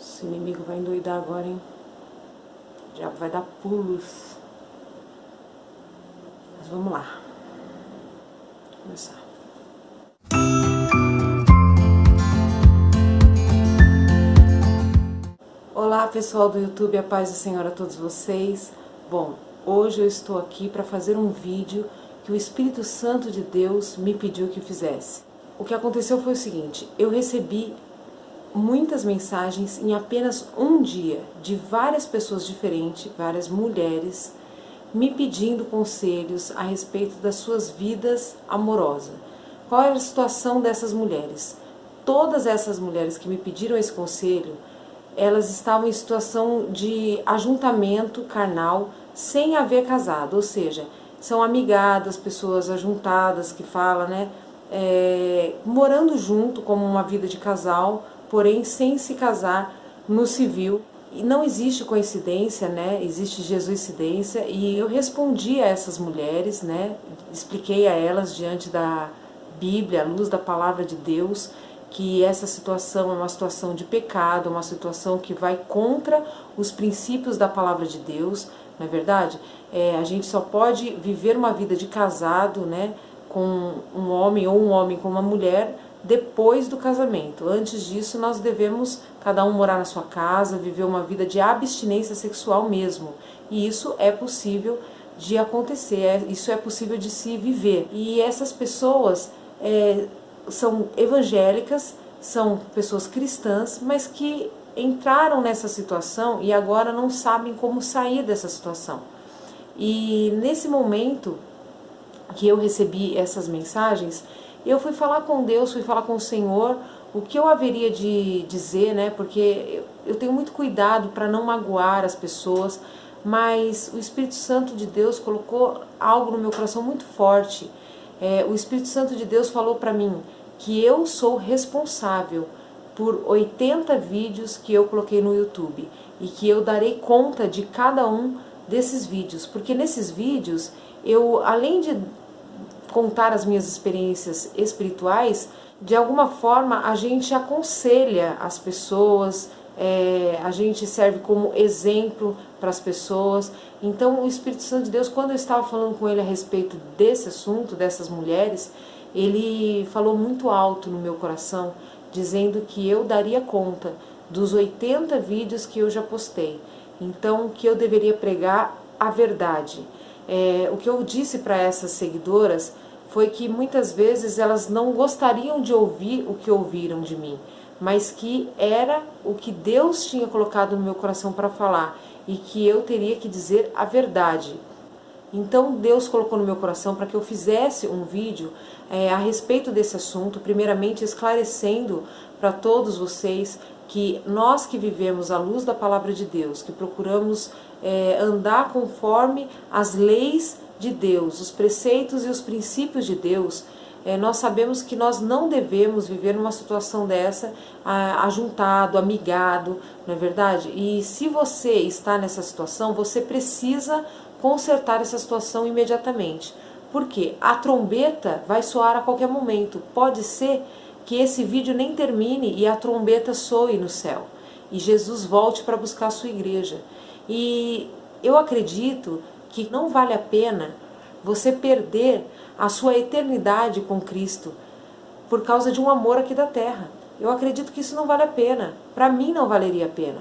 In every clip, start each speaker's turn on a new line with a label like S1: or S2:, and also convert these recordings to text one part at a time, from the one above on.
S1: Esse inimigo vai endoidar agora, hein? O diabo vai dar pulos. Mas vamos lá. Vou começar. Olá, pessoal do YouTube, a paz do Senhor a todos vocês. Bom, hoje eu estou aqui para fazer um vídeo que o Espírito Santo de Deus me pediu que eu fizesse. O que aconteceu foi o seguinte: eu recebi muitas mensagens em apenas um dia de várias pessoas diferentes, várias mulheres, me pedindo conselhos a respeito das suas vidas amorosas. Qual era a situação dessas mulheres? Todas essas mulheres que me pediram esse conselho, elas estavam em situação de ajuntamento carnal sem haver casado, ou seja, são amigadas, pessoas ajuntadas que falam, né? Morando junto como uma vida de casal, porém sem se casar no civil. E não existe coincidência, né? Existe jesuicidência. E eu respondi a essas mulheres, né? Expliquei a elas diante da Bíblia, à luz da palavra de Deus, que essa situação é uma situação de pecado, uma situação que vai contra os princípios da palavra de Deus, não é verdade? A gente só pode viver uma vida de casado, né, com um homem ou um homem com uma mulher depois do casamento. Antes disso, nós devemos cada um morar na sua casa, viver uma vida de abstinência sexual mesmo. E isso é possível de acontecer, isso é possível de se viver. E essas pessoas são evangélicas, são pessoas cristãs, mas que entraram nessa situação e agora não sabem como sair dessa situação. E nesse momento que eu recebi essas mensagens, eu fui falar com Deus, fui falar com o Senhor, o que eu haveria de dizer, né? Porque eu tenho muito cuidado para não magoar as pessoas, mas o Espírito Santo de Deus colocou algo no meu coração muito forte. O Espírito Santo de Deus falou para mim que eu sou responsável por 80 vídeos que eu coloquei no YouTube e que eu darei conta de cada um desses vídeos, porque nesses vídeos eu, além de contar as minhas experiências espirituais, de alguma forma a gente aconselha as pessoas, a gente serve como exemplo para as pessoas. Então o Espírito Santo de Deus, quando eu estava falando com ele a respeito desse assunto, dessas mulheres, ele falou muito alto no meu coração, dizendo que eu daria conta dos 80 vídeos que eu já postei. Então que eu deveria pregar a verdade. O que eu disse para essas seguidoras foi que muitas vezes elas não gostariam de ouvir o que ouviram de mim, mas que era o que Deus tinha colocado no meu coração para falar e que eu teria que dizer a verdade. Então Deus colocou no meu coração para que eu fizesse um vídeo a respeito desse assunto, primeiramente esclarecendo para todos vocês que nós que vivemos à luz da palavra de Deus, que procuramos andar conforme as leis de Deus, os preceitos e os princípios de Deus, nós sabemos que nós não devemos viver numa situação dessa, ajuntado, amigado, não é verdade? E se você está nessa situação, você precisa consertar essa situação imediatamente. Porque a trombeta vai soar a qualquer momento. Pode ser que esse vídeo nem termine e a trombeta soe no céu. E Jesus volte para buscar a sua igreja. E eu acredito que não vale a pena você perder a sua eternidade com Cristo por causa de um amor aqui da terra. Eu acredito que isso não vale a pena. Para mim não valeria a pena.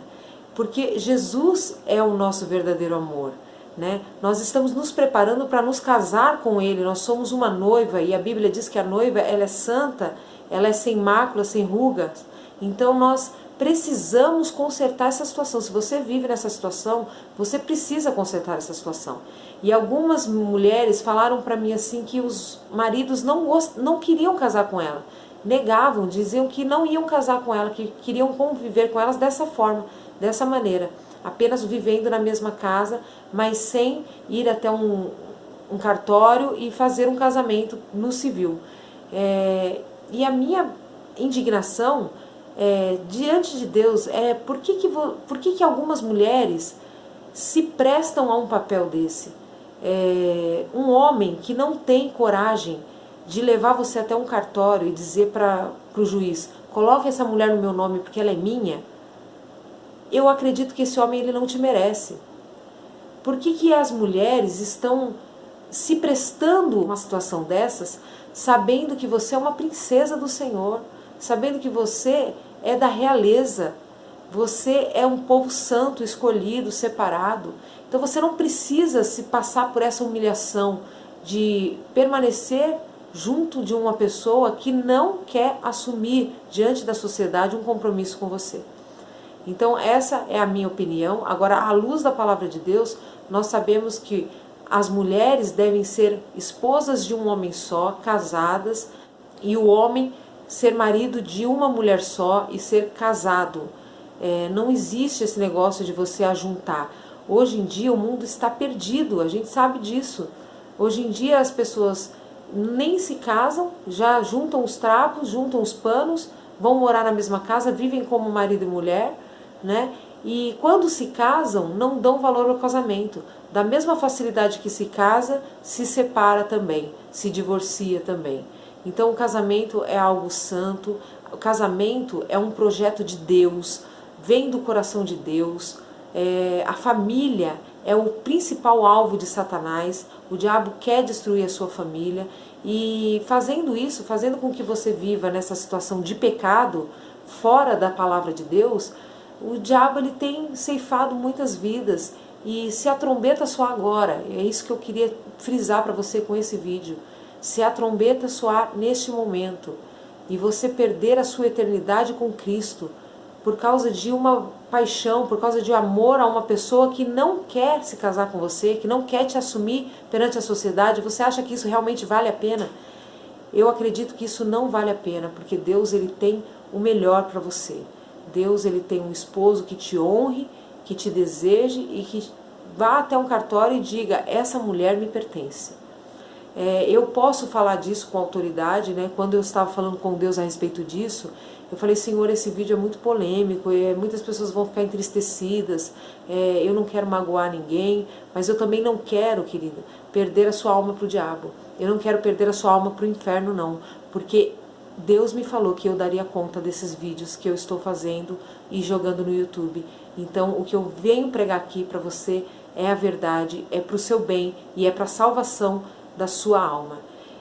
S1: Porque Jesus é o nosso verdadeiro amor, né? Nós estamos nos preparando para nos casar com Ele. Nós somos uma noiva e a Bíblia diz que a noiva ela é santa, ela é sem mácula, sem rugas. Então nós precisamos consertar essa situação. Se você vive nessa situação, você precisa consertar essa situação. E algumas mulheres falaram para mim assim que os maridos não queriam casar com ela. Negavam, diziam que não iam casar com ela, que queriam conviver com elas dessa forma, dessa maneira. Apenas vivendo na mesma casa, mas sem ir até um cartório e fazer um casamento no civil. E a minha indignação diante de Deus por que algumas mulheres se prestam a um papel desse? Um homem que não tem coragem de levar você até um cartório e dizer para o juiz: coloque essa mulher no meu nome porque ela é minha. eu acredito que esse homem ele não te merece. Por que que as mulheres estão se prestando a uma situação dessas, sabendo que você é uma princesa do Senhor, sabendo que você é da realeza, você é um povo santo, escolhido, separado. Então você não precisa se passar por essa humilhação de permanecer junto de uma pessoa que não quer assumir diante da sociedade um compromisso com você. Então essa é a minha opinião. Agora, à luz da palavra de Deus, nós sabemos que as mulheres devem ser esposas de um homem só, casadas, e o homem ser marido de uma mulher só e ser casado. Não existe esse negócio de você ajuntar. Hoje em dia o mundo está perdido, a gente sabe disso. Hoje em dia as pessoas nem se casam, já juntam os trapos, juntam os panos, vão morar na mesma casa, vivem como marido e mulher, né? E quando se casam, não dão valor ao casamento. Da mesma facilidade que se casa, se separa também, se divorcia também. Então o casamento é algo santo, o casamento é um projeto de Deus, vem do coração de Deus. A família é o principal alvo de Satanás. O diabo quer destruir a sua família, e fazendo isso, fazendo com que você viva nessa situação de pecado, fora da palavra de Deus, o diabo ele tem ceifado muitas vidas. E se a trombeta soar agora, é isso que eu queria frisar para você com esse vídeo, se a trombeta soar neste momento e você perder a sua eternidade com Cristo por causa de uma paixão, por causa de amor a uma pessoa que não quer se casar com você, que não quer te assumir perante a sociedade, você acha que isso realmente vale a pena? Eu acredito que isso não vale a pena, porque Deus ele tem o melhor para você. Deus ele tem um esposo que te honre, que te deseje e que vá até um cartório e diga: essa mulher me pertence. Eu posso falar disso com autoridade, né? Quando eu estava falando com Deus a respeito disso, eu falei: Senhor, esse vídeo é muito polêmico, muitas pessoas vão ficar entristecidas, eu não quero magoar ninguém, mas eu também não quero, querida, perder a sua alma para o diabo. Eu não quero perder a sua alma para o inferno, não, porque Deus me falou que eu daria conta desses vídeos que eu estou fazendo e jogando no YouTube. Então o que eu venho pregar aqui para você é a verdade, é para o seu bem e é para a salvação da sua alma.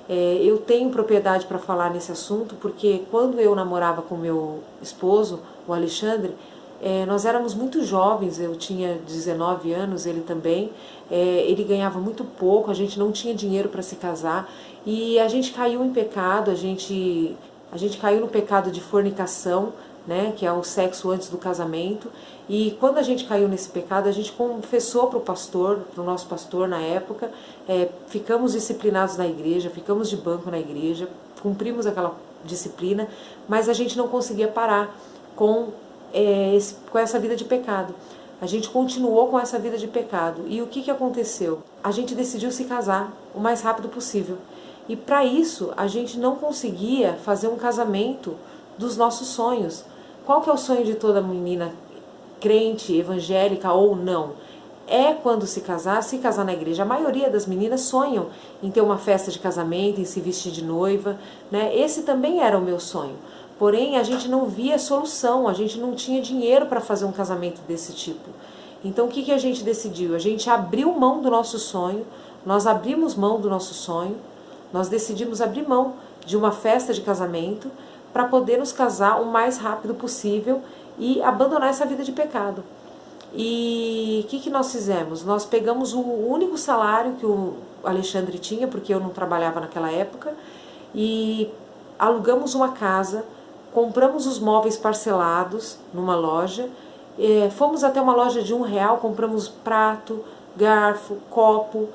S1: Eu tenho propriedade para falar nesse assunto porque quando eu namorava com meu esposo, o Alexandre, nós éramos muito jovens, eu tinha 19 anos, ele também, ele ganhava muito pouco, a gente não tinha dinheiro para se casar e a gente caiu em pecado, a gente caiu no pecado de fornicação, né, que é o sexo antes do casamento. E quando a gente caiu nesse pecado, a gente confessou para o pastor, para o nosso pastor na época, ficamos disciplinados na igreja, ficamos de banco na igreja, cumprimos aquela disciplina, mas a gente não conseguia parar com essa vida de pecado. A gente continuou com essa vida de pecado. E o que aconteceu? A gente decidiu se casar o mais rápido possível. E para isso, a gente não conseguia fazer um casamento dos nossos sonhos. Qual que é o sonho de toda menina crente, evangélica ou não? É quando se casar na igreja. A maioria das meninas sonham em ter uma festa de casamento, em se vestir de noiva, né? Esse também era o meu sonho. Porém, a gente não via solução, a gente não tinha dinheiro para fazer um casamento desse tipo. Então, o que a gente decidiu? A gente abriu mão do nosso sonho, nós abrimos mão do nosso sonho, nós decidimos abrir mão de uma festa de casamento para poder nos casar o mais rápido possível e abandonar essa vida de pecado. E o que nós fizemos? Nós pegamos o único salário que o Alexandre tinha, porque eu não trabalhava naquela época, e alugamos uma casa, compramos os móveis parcelados numa loja, fomos até uma loja de R$1, compramos prato, garfo, copo,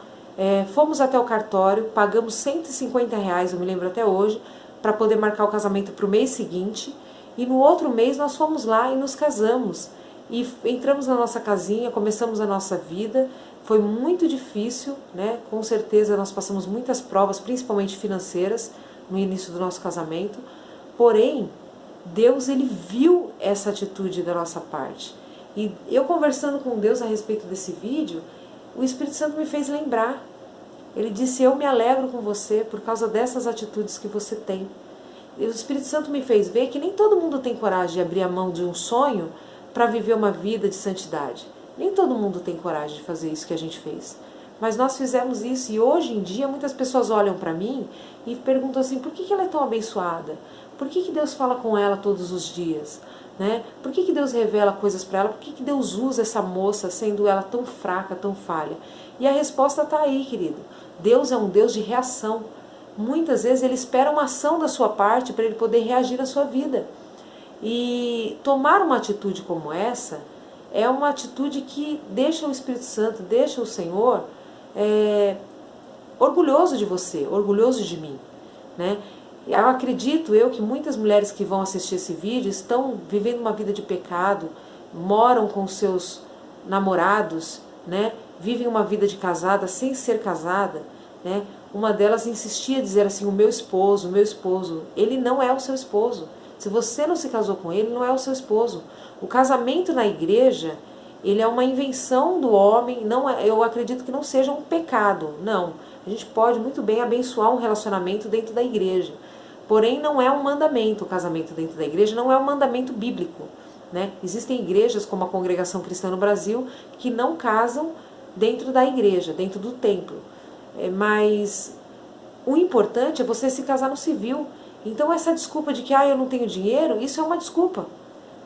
S1: fomos até o cartório, pagamos R$150, eu me lembro até hoje, para poder marcar o casamento para o mês seguinte, e no outro mês nós fomos lá e nos casamos. E entramos na nossa casinha, começamos a nossa vida, foi muito difícil, né? Com certeza nós passamos muitas provas, principalmente financeiras, no início do nosso casamento, porém, Deus ele viu essa atitude da nossa parte. E eu conversando com Deus a respeito desse vídeo, o Espírito Santo me fez lembrar. Ele disse: eu me alegro com você por causa dessas atitudes que você tem. E o Espírito Santo me fez ver que nem todo mundo tem coragem de abrir a mão de um sonho para viver uma vida de santidade. Nem todo mundo tem coragem de fazer isso que a gente fez. Mas nós fizemos isso e hoje em dia muitas pessoas olham para mim e perguntam assim, por que ela é tão abençoada? Por que Deus fala com ela todos os dias? Né? Por que Deus revela coisas para ela? Por que Deus usa essa moça sendo ela tão fraca, tão falha? E a resposta está aí, querido. Deus é um Deus de reação. Muitas vezes Ele espera uma ação da sua parte para Ele poder reagir à sua vida. E tomar uma atitude como essa é uma atitude que deixa o Espírito Santo, deixa o Senhor orgulhoso de você, orgulhoso de mim, né? Eu acredito que muitas mulheres que vão assistir esse vídeo estão vivendo uma vida de pecado, moram com seus namorados, né? Vivem uma vida de casada sem ser casada, né? Uma delas insistia a dizer assim, o meu esposo, ele não é o seu esposo. Se você não se casou com ele, não é o seu esposo. O casamento na igreja, ele é uma invenção do homem, não é, eu acredito que não seja um pecado, não. A gente pode muito bem abençoar um relacionamento dentro da igreja. Porém, não é um mandamento, o casamento dentro da igreja não é um mandamento bíblico, né? Existem igrejas, como a Congregação Cristã no Brasil, que não casam dentro da igreja, dentro do templo. Mas o importante é você se casar no civil. Então essa desculpa de que eu não tenho dinheiro, isso é uma desculpa.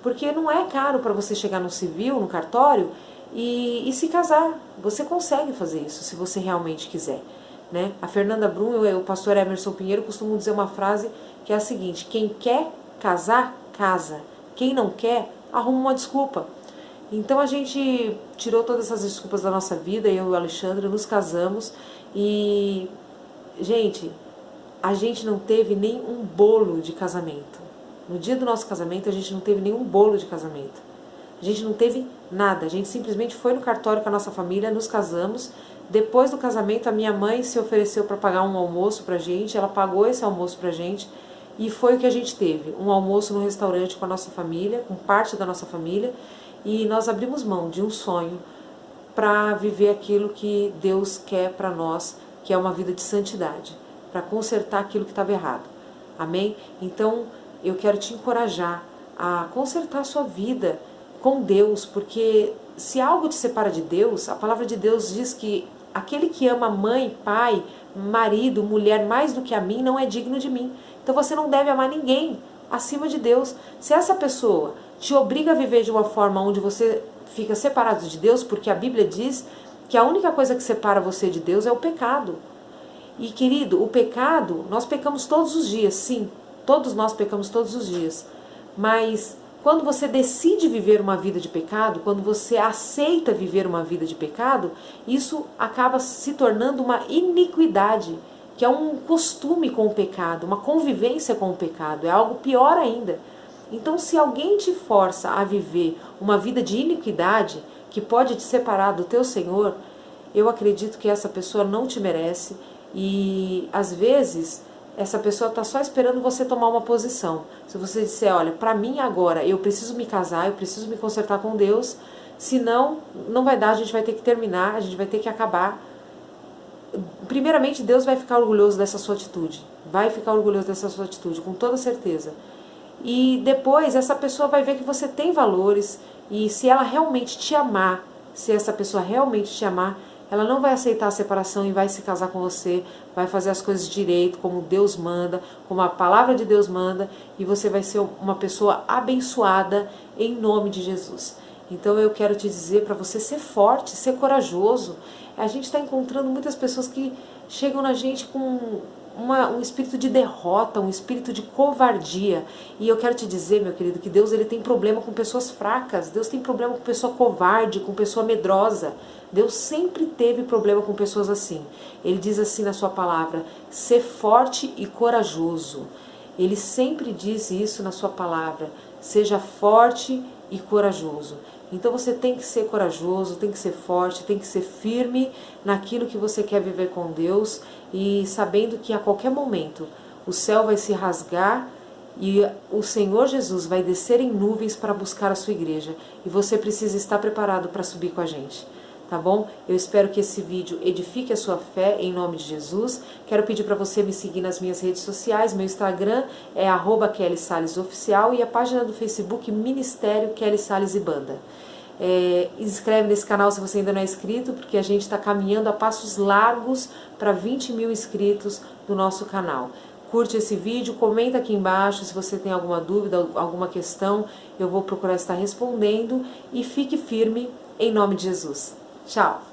S1: Porque não é caro para você chegar no civil, no cartório, e se casar. Você consegue fazer isso, se você realmente quiser. Né? A Fernanda Brum e o pastor Emerson Pinheiro costumam dizer uma frase que é a seguinte, quem quer casar, casa. Quem não quer, arruma uma desculpa. Então a gente tirou todas essas desculpas da nossa vida, eu e o Alexandre nos casamos e, gente, a gente não teve nem um bolo de casamento. No dia do nosso casamento a gente não teve nenhum bolo de casamento. A gente não teve nada, a gente simplesmente foi no cartório com a nossa família, nos casamos. Depois do casamento a minha mãe se ofereceu para pagar um almoço pra gente, ela pagou esse almoço pra gente e foi o que a gente teve. Um almoço no restaurante com a nossa família, com parte da nossa família. E nós abrimos mão de um sonho para viver aquilo que Deus quer para nós, que é uma vida de santidade, para consertar aquilo que estava errado. Amém? Então, eu quero te encorajar a consertar a sua vida com Deus, porque se algo te separa de Deus, a palavra de Deus diz que aquele que ama mãe, pai, marido, mulher mais do que a mim, não é digno de mim. Então você não deve amar ninguém acima de Deus. Se essa pessoa te obriga a viver de uma forma onde você fica separado de Deus, porque a Bíblia diz que a única coisa que separa você de Deus é o pecado. E querido, o pecado, nós pecamos todos os dias, sim, todos nós pecamos todos os dias, mas quando você decide viver uma vida de pecado, quando você aceita viver uma vida de pecado, isso acaba se tornando uma iniquidade, que é um costume com o pecado, uma convivência com o pecado, é algo pior ainda. Então, se alguém te força a viver uma vida de iniquidade, que pode te separar do teu Senhor, eu acredito que essa pessoa não te merece e, às vezes, essa pessoa está só esperando você tomar uma posição. Se você disser, olha, para mim agora, eu preciso me casar, eu preciso me consertar com Deus, senão não vai dar, a gente vai ter que terminar, a gente vai ter que acabar. Primeiramente, Deus vai ficar orgulhoso dessa sua atitude, vai ficar orgulhoso dessa sua atitude, com toda certeza. E depois essa pessoa vai ver que você tem valores e se ela realmente te amar, se essa pessoa realmente te amar, ela não vai aceitar a separação e vai se casar com você, vai fazer as coisas direito, como Deus manda, como a palavra de Deus manda, e você vai ser uma pessoa abençoada em nome de Jesus. Então eu quero te dizer para você ser forte, ser corajoso. A gente está encontrando muitas pessoas que chegam na gente com um espírito de derrota, um espírito de covardia. E eu quero te dizer, meu querido, que Deus ele tem problema com pessoas fracas, Deus tem problema com pessoa covarde, com pessoa medrosa. Deus sempre teve problema com pessoas assim. Ele diz assim na sua palavra, ser forte e corajoso. Ele sempre diz isso na sua palavra, seja forte e corajoso. Então você tem que ser corajoso, tem que ser forte, tem que ser firme naquilo que você quer viver com Deus e sabendo que a qualquer momento o céu vai se rasgar e o Senhor Jesus vai descer em nuvens para buscar a sua igreja e você precisa estar preparado para subir com a gente. tá bom? Eu espero que esse vídeo edifique a sua fé, em nome de Jesus. Quero pedir para você me seguir nas minhas redes sociais. Meu Instagram é @KellySalesOficial e a página do Facebook Ministério Kelly Salles e Banda. Inscreve nesse canal se você ainda não é inscrito, porque a gente está caminhando a passos largos para 20 mil inscritos no nosso canal. Curte esse vídeo, comenta aqui embaixo se você tem alguma dúvida, alguma questão, eu vou procurar estar respondendo e fique firme em nome de Jesus. Tchau!